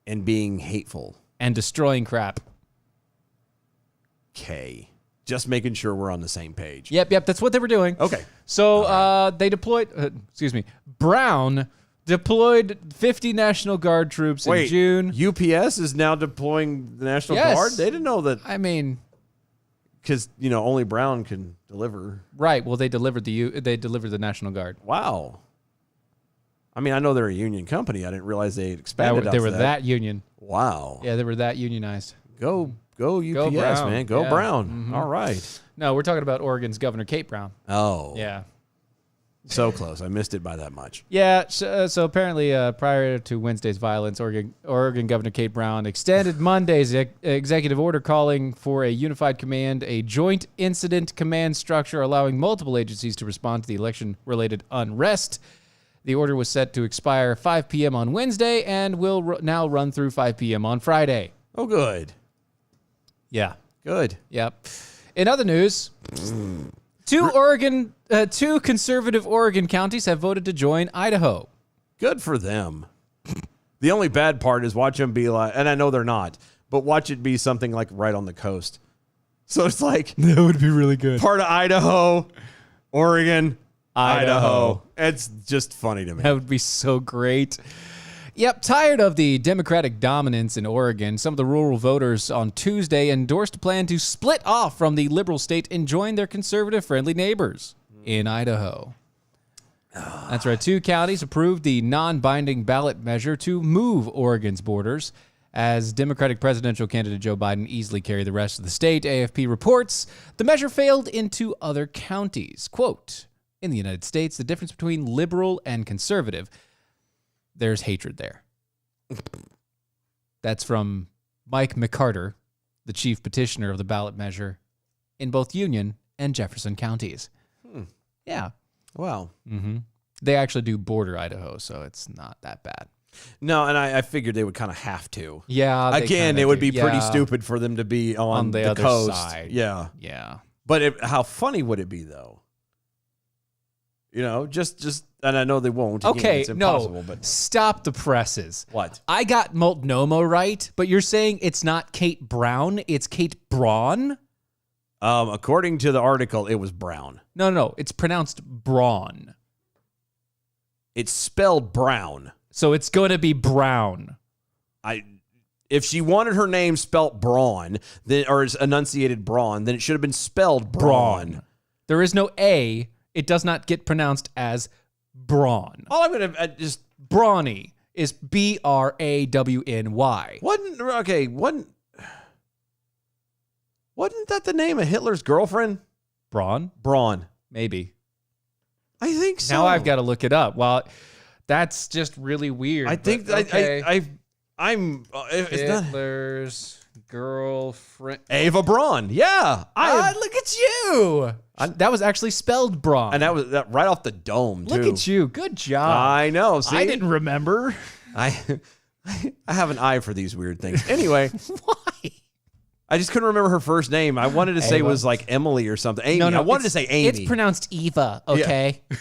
And being hateful. And destroying crap. Okay. Just making sure we're on the same page. Yep. That's what they were doing. Okay. So they deployed, Brown deployed 50 National Guard troops in June. UPS is now deploying the National Guard? They didn't know that. I mean, because, only Brown can deliver. Right. Well, they delivered the National Guard. Wow. I mean, I know they're a union company. I didn't realize they expanded They were that union. Wow. Yeah, they were that unionized. Go UPS, Brown. man. Go Brown. Mm-hmm. All right. No, we're talking about Oregon's Governor Kate Brown. Oh. Yeah. So close. I missed it by that much. Yeah. So apparently, prior to Wednesday's violence, Oregon Governor Kate Brown extended Monday's executive order calling for a unified command, a joint incident command structure allowing multiple agencies to respond to the election-related unrest. The order was set to expire 5 p.m. on Wednesday and will now run through 5 p.m. on Friday. Oh, good. Yeah. Good. Yep. In other news, two conservative Oregon counties have voted to join Idaho. Good for them. The only bad part is watch them be like, and I know they're not, but watch it be something like right on the coast. So it's like, that would be really good. Part of Idaho, Oregon, Idaho. It's just funny to me. That would be so great. Yep, tired of the Democratic dominance in Oregon, some of the rural voters on Tuesday endorsed a plan to split off from the liberal state and join their conservative-friendly neighbors in Idaho. That's right. 2 counties approved the non-binding ballot measure to move Oregon's borders. As Democratic presidential candidate Joe Biden easily carried the rest of the state, AFP reports the measure failed in 2 other counties. Quote, in the United States, the difference between liberal and conservative, there's hatred there. That's from Mike McCarter, the chief petitioner of the ballot measure in both Union and Jefferson counties. Yeah. Wow. Mm-hmm. They actually do border Idaho, so it's not that bad. No, and I figured they would kind of have to. Yeah. Again, it would be pretty stupid for them to be on the other coast. side. Yeah. Yeah. But how funny would it be, though? Just, and I know they won't. Again, Okay, it's impossible, no. but Stop the presses. What? I got Multnomah right, but you're saying it's not Kate Brown, it's Kate Braun? According to the article, it was Brown. No, it's pronounced Braun. It's spelled Brown. So it's going to be Brown. If she wanted her name spelt Braun, or is enunciated Braun, then it should have been spelled Braun. There is no A. It does not get pronounced as Braun. All I'm going to just... Brawny is B-R-A-W-N-Y. Wasn't that the name of Hitler's girlfriend? Braun? Braun. Maybe. I think so. Now I've got to look it up. Well, that's just really weird. I think I'm Hitler's girlfriend. Ava Braun. Yeah. Look at you. That was actually spelled Braun. And that was right off the dome, too. Look at you. Good job. I know. See? I didn't remember. I have an eye for these weird things. Anyway. Why? I just couldn't remember her first name. I wanted to say it was like Emily or something. Amy. No, I wanted to say Amy. It's pronounced Eva, okay? Yeah.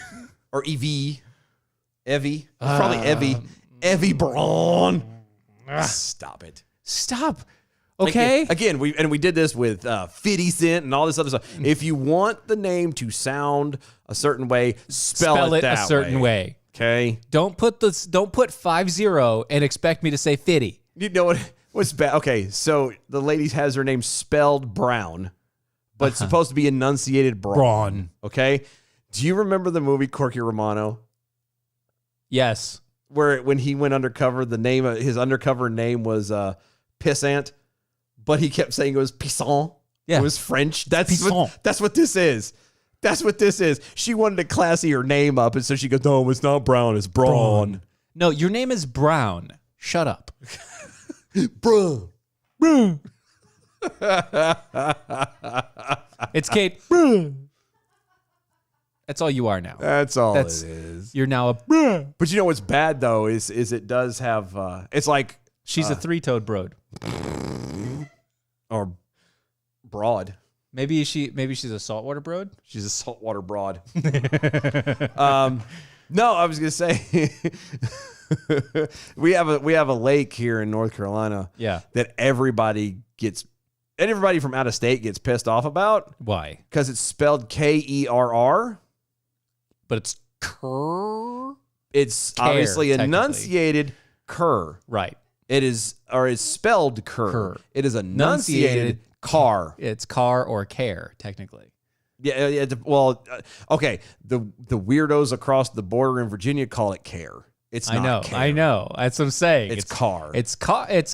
Or Evie. Evie. Probably Evie. Evie Braun. Stop it. Stop. Okay. Again, we did this with 50 Cent and all this other stuff. If you want the name to sound a certain way, spell it that a certain way. Okay. Don't put 50 and expect me to say 50. You know what's bad? Okay, so the lady has her name spelled Brown, but it's supposed to be enunciated Braun. Okay. Do you remember the movie Corky Romano? Yes. Where when he went undercover, his undercover name was Pissant, but he kept saying it was Pisson. Yeah. It was French. That's Pisson. That's what this is. That's what this is. She wanted to classy her name up, and so she goes, "No, it's not Brown. It's Braun." No, your name is Brown. shut up. Bruh. It's Kate. That's all you are now. That's all it is. You're now a. But you know what's bad though is it does have. It's like She's a three-toed broad. Or broad. Maybe she's a saltwater broad. She's a saltwater broad. No, I was gonna say we have a lake here in North Carolina. Yeah. That everybody from out of state gets pissed off about. Why? Because it's spelled Kerr. But it's Kerr. It's Care, obviously technically. enunciated Kerr. Right. It is, or it's spelled Kerr. It is enunciated car. It's car or care, technically. Yeah. Well, okay. The weirdos across the border in Virginia call it care. It's not care. I know. That's what I'm saying. It's car. It's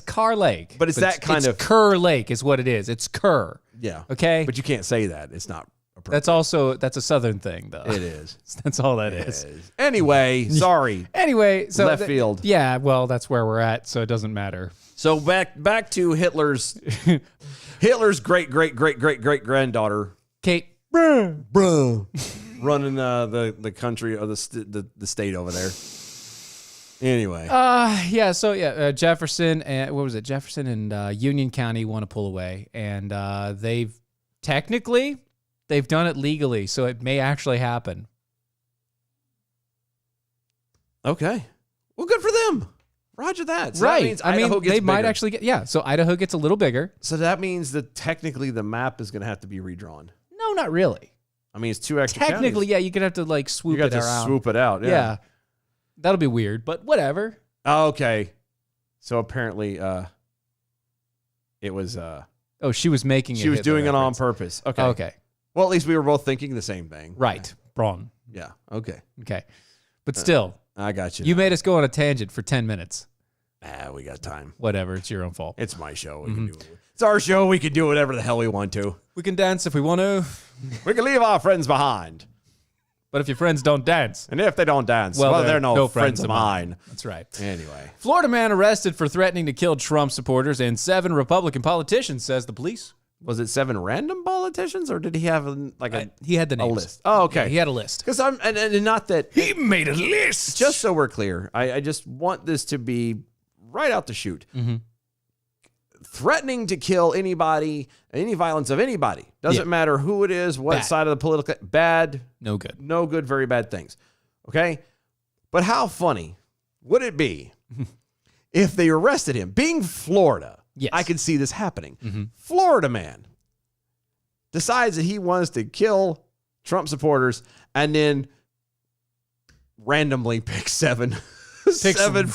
Car Lake. But it's that kind of Kerr Lake is what it is. It's Kerr. Yeah. Okay. But you can't say that. It's not appropriate. That's a Southern thing, though. It is. That's all that is. Anyway, sorry. Anyway, so left field. Yeah. Well, that's where we're at, so it doesn't matter. So back to Hitler's great granddaughter, Kate. Bro, running the country or the state over there. Anyway, Jefferson and what was it? Jefferson and Union County want to pull away, and they've done it legally, so it may actually happen. Okay, well, good for them. Roger that. So right. That means Idaho gets they might bigger. actually get So Idaho gets a little bigger. So that means that technically the map is going to have to be redrawn. No, not really. I mean, it's two extra. Technically, counties. yeah, you're gonna have to like swoop You got it to around. swoop it out. Yeah. That'll be weird, but whatever. Okay. So apparently, it was. Oh, she was making it. She was Hitler doing it on reference. purpose. Okay. Okay. Well, at least we were both thinking the same thing. Right. Wrong. Yeah. Okay. Okay. But still, I got you. you made us go on a tangent for 10 minutes. We got time. Whatever. It's your own fault. It's my show. We can do it. It's our show. We can do whatever the hell we want to. We can dance if we want to, We can leave our friends behind. but if your friends don't dance, And if they don't dance, well, they're no friends of mine. That's right. Anyway. Florida man arrested for threatening to kill Trump supporters and 7 Republican politicians, says the police. Was it 7 random politicians or did he have He had the names. list? Oh, okay. Yeah, he had a list. Because and not that. He made a list. Just so we're clear, I just want this to be right out the chute. Mm-hmm. Threatening to kill anybody, any violence of anybody. Doesn't matter who it is, what Bad. side of the political. Bad. No good. No good, very bad things. Okay? But how funny would it be if they arrested him? Being Florida, Yes. I could see this happening. Mm-hmm. Florida man decides that he wants to kill Trump supporters and then randomly pick 7. Pick seven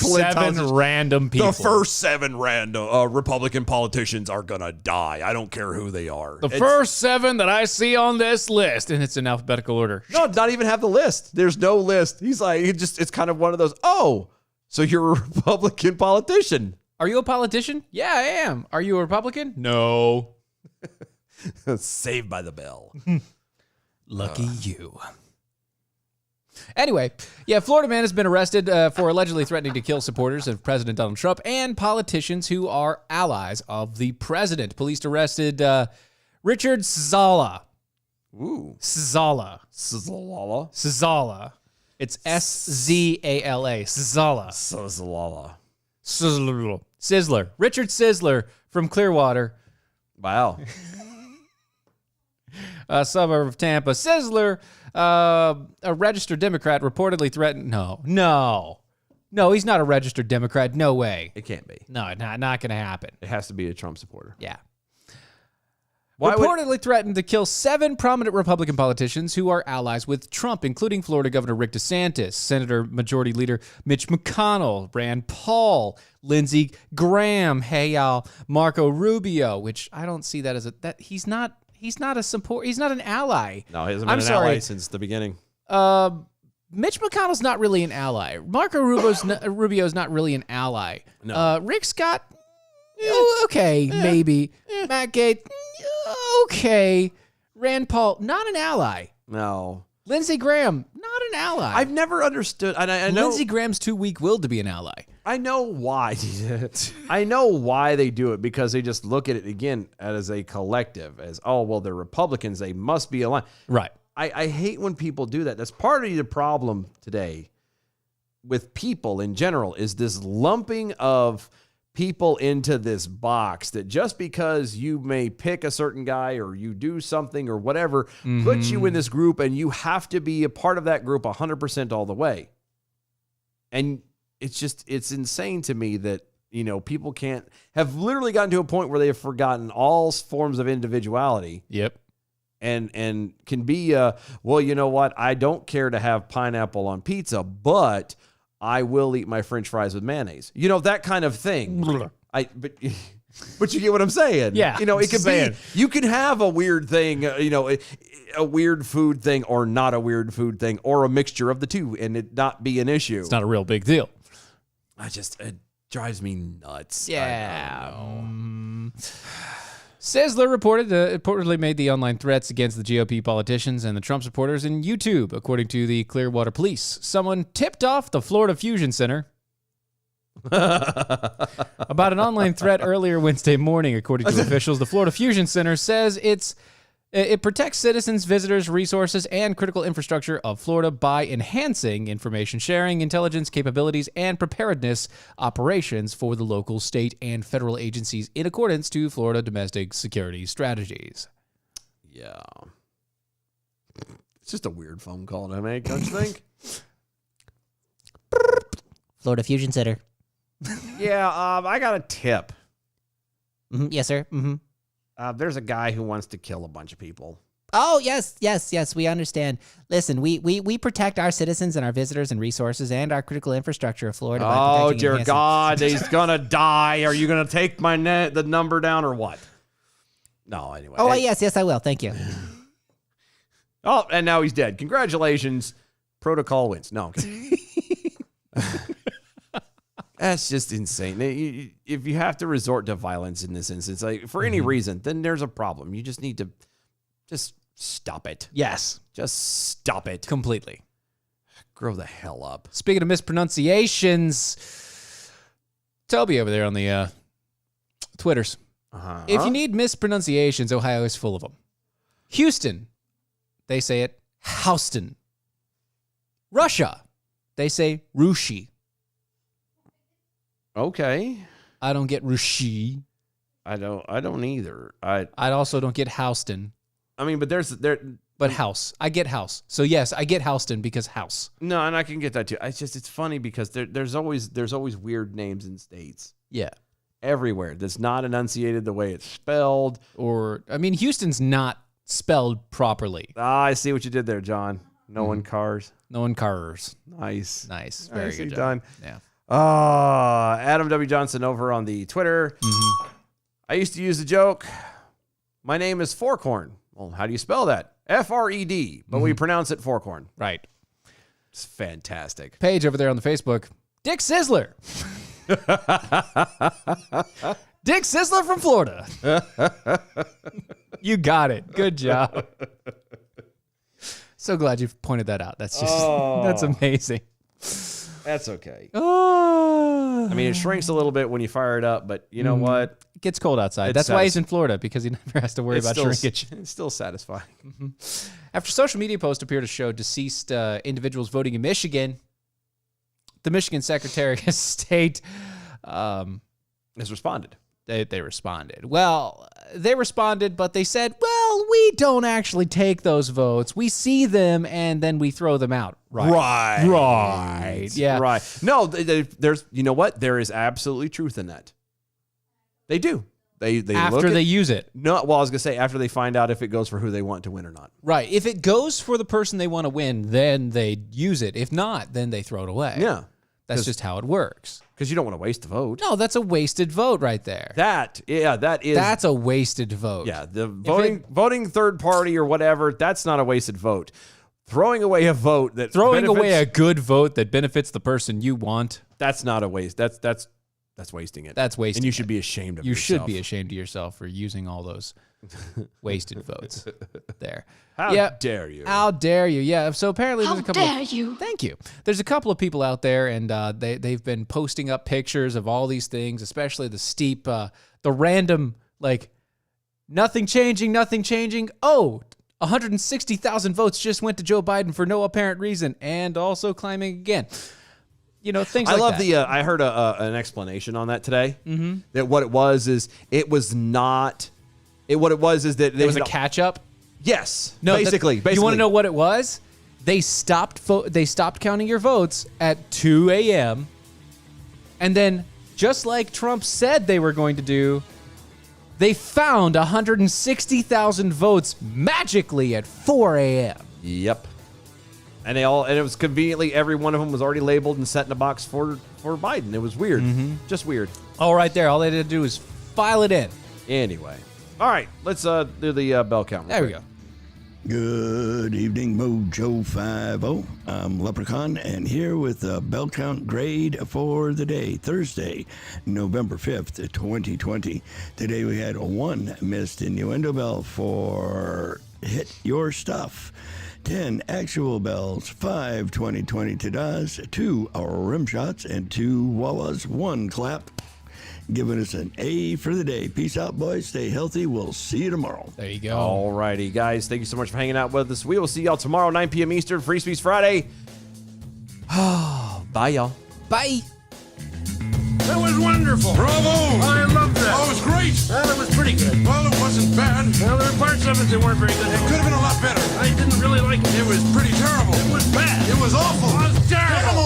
random people. The first 7 random Republican politicians are going to die. I don't care who they are. The first 7 that I see on this list, and it's in alphabetical order. No, not even have the list. There's no list. He's like, it's kind of one of those, oh, so you're a Republican politician. Are you a politician? Yeah, I am. Are you a Republican? No. Saved by the bell. Lucky you. Anyway, Florida man has been arrested for allegedly threatening to kill supporters of President Donald Trump and politicians who are allies of the president. Police arrested Richard Szala. Ooh. Szala. It's Szala. Szala. Sizzler. Richard Sizzler from Clearwater. Wow. A suburb of Tampa. Sizzler, a registered Democrat, reportedly threatened. No, he's not a registered Democrat. No way. It can't be. No, not going to happen. It has to be a Trump supporter. Yeah. Why reportedly threatened to kill 7 prominent Republican politicians who are allies with Trump, including Florida Governor Rick DeSantis, Senator Majority Leader Mitch McConnell, Rand Paul, Lindsey Graham, hey y'all, Marco Rubio, which I don't see that as he's not a support. He's not an ally. No, he hasn't been an ally since the beginning. Mitch McConnell's not really an ally. Marco Rubio's not really an ally. No. Rick Scott, okay, maybe. Matt Gaetz, okay. Rand Paul, not an ally. No. Lindsey Graham, not an ally. I've never understood. And I know Lindsey Graham's too weak-willed to be an ally. I know why. I know why they do it, because they just look at it again as a collective, as, oh, well, they're Republicans, they must be aligned. Right. I hate when people do that. That's part of the problem today with people in general, is this lumping of people into this box that just because you may pick a certain guy or you do something or whatever puts you in this group, and you have to be a part of that group 100% all the way. And it's insane to me that, you know, people have literally gotten to a point where they have forgotten all forms of individuality. Yep. And can be, well, you know what? I don't care to have pineapple on pizza, but I will eat my French fries with mayonnaise. You know, that kind of thing. But you get what I'm saying? Yeah. You know, it could be, you can have a weird thing, a weird food thing or not a weird food thing, or a mixture of the two, and it not be an issue. It's not a real big deal. It drives me nuts. Yeah. Sizzler reportedly made the online threats against the GOP politicians and the Trump supporters in YouTube, according to the Clearwater Police. Someone tipped off the Florida Fusion Center about an online threat earlier Wednesday morning. According to officials, the Florida Fusion Center says it protects citizens, visitors, resources, and critical infrastructure of Florida by enhancing information sharing, intelligence capabilities, and preparedness operations for the local, state, and federal agencies in accordance to Florida domestic security strategies. Yeah. It's just a weird phone call to make, don't you think? Florida Fusion Center. Yeah, I got a tip. Yes, sir. There's a guy who wants to kill a bunch of people. Oh, yes, we understand. Listen, we protect our citizens and our visitors and resources and our critical infrastructure of Florida. Oh, dear God, he's going to die. Are you going to take the number down or what? No, anyway. Oh, yes, I will. Thank you. Oh, and now he's dead. Congratulations. Protocol wins. No, I'm kidding. That's just insane. If you have to resort to violence in this instance, like for any reason, then there's a problem. You just need to just stop it. Yes. Just stop it. Completely. Grow the hell up. Speaking of mispronunciations, Toby over there on the Twitters. If you need mispronunciations, Ohio is full of them. Houston, they say it Houston. Russia, they say Rushi. Okay. I don't get Rushi. I don't either. I also don't get Houston. I mean, but But house. I get house. So yes, I get Houston because house. No, and I can get that too. It's funny because there's always weird names in states. Yeah. Everywhere that's not enunciated the way it's spelled. Or I mean, Houston's not spelled properly. I see what you did there, John. No one cars. No one cars. Nice. Very good job. Done. Yeah. Adam W. Johnson over on the Twitter. I used to use the joke, my name is Forkhorn. Well, how do you spell that? F-R-E-D, but we pronounce it Forkhorn. Right. It's fantastic. Paige over there on the Facebook, Dick Sizzler. Dick Sizzler from Florida. You got it. Good job. So glad you pointed that out. That's just, that's amazing. That's okay. Oh. I mean, it shrinks a little bit when you fire it up, but you know what? It gets cold outside. That's why he's in Florida, because he never has to worry about shrinkage. It's still satisfying. After social media posts appear to show deceased individuals voting in Michigan, the Michigan Secretary of State has responded. They responded. Well, they responded, but they said, well, we don't actually take those votes. We see them, and then we throw them out. Right. Yeah. Right. No, there's, you know what? There is absolutely truth in that. They do. They after they use it. No, well, I was going to say, after they find out if it goes for who they want to win or not. Right. If it goes for the person they want to win, then they use it. If not, then they throw it away. Yeah. That's just how it works. Because you don't want to waste the vote. No, that's a wasted vote right there. That's a wasted vote. Yeah, the voting third party or whatever, that's not a wasted vote. Throwing away a vote that away a good vote that benefits the person you want. That's not a waste. That's wasting it. That's wasting. And you should be ashamed of yourself. You should be ashamed of yourself for using all those Wasted votes there. How dare you? How dare you? Yeah. So apparently there's a couple. dare you? Thank you. There's a couple of people out there, and they've been posting up pictures of all these things, especially the steep, the random nothing changing. Oh, 160,000 votes just went to Joe Biden for no apparent reason, and also climbing again. Things like that. I love I heard an explanation on that today. Mm-hmm. That what it was is it was not. What it was is that it was a catch up. Yes. No. Basically. You want to know what it was? They stopped counting your votes at 2 a.m. And then, just like Trump said they were going to do, they found 160,000 votes magically at 4 a.m. Yep. And it was conveniently every one of them was already labeled and set in a box for Biden. It was weird. Mm-hmm. Just weird. All right there. All they had to do is file it in. Anyway. All right. Let's do the bell count. There we go. Good evening, Mojo 50. I'm Leprechaun, and here with the bell count grade for the day, Thursday, November 5th, 2020. Today we had 1 missed innuendo bell for Hit Your Stuff, 10 actual bells, 5 2020 ta-das, 2 rim shots, and 2 wah-wahs, 1 clap. Giving us an A for the day. Peace out, boys. Stay healthy. We'll see you tomorrow. There you go. All righty, guys. Thank you so much for hanging out with us. We will see y'all tomorrow, 9 p.m. Eastern, Free Speech Friday. Bye, y'all. Bye. That was wonderful. Bravo. I loved that. Oh, it was great. Well, it was pretty good. Well, it wasn't bad. Well, there were parts of it that weren't very good. It could have been a lot better. I didn't really like it. It was pretty terrible. It was bad. It was awful. It was terrible.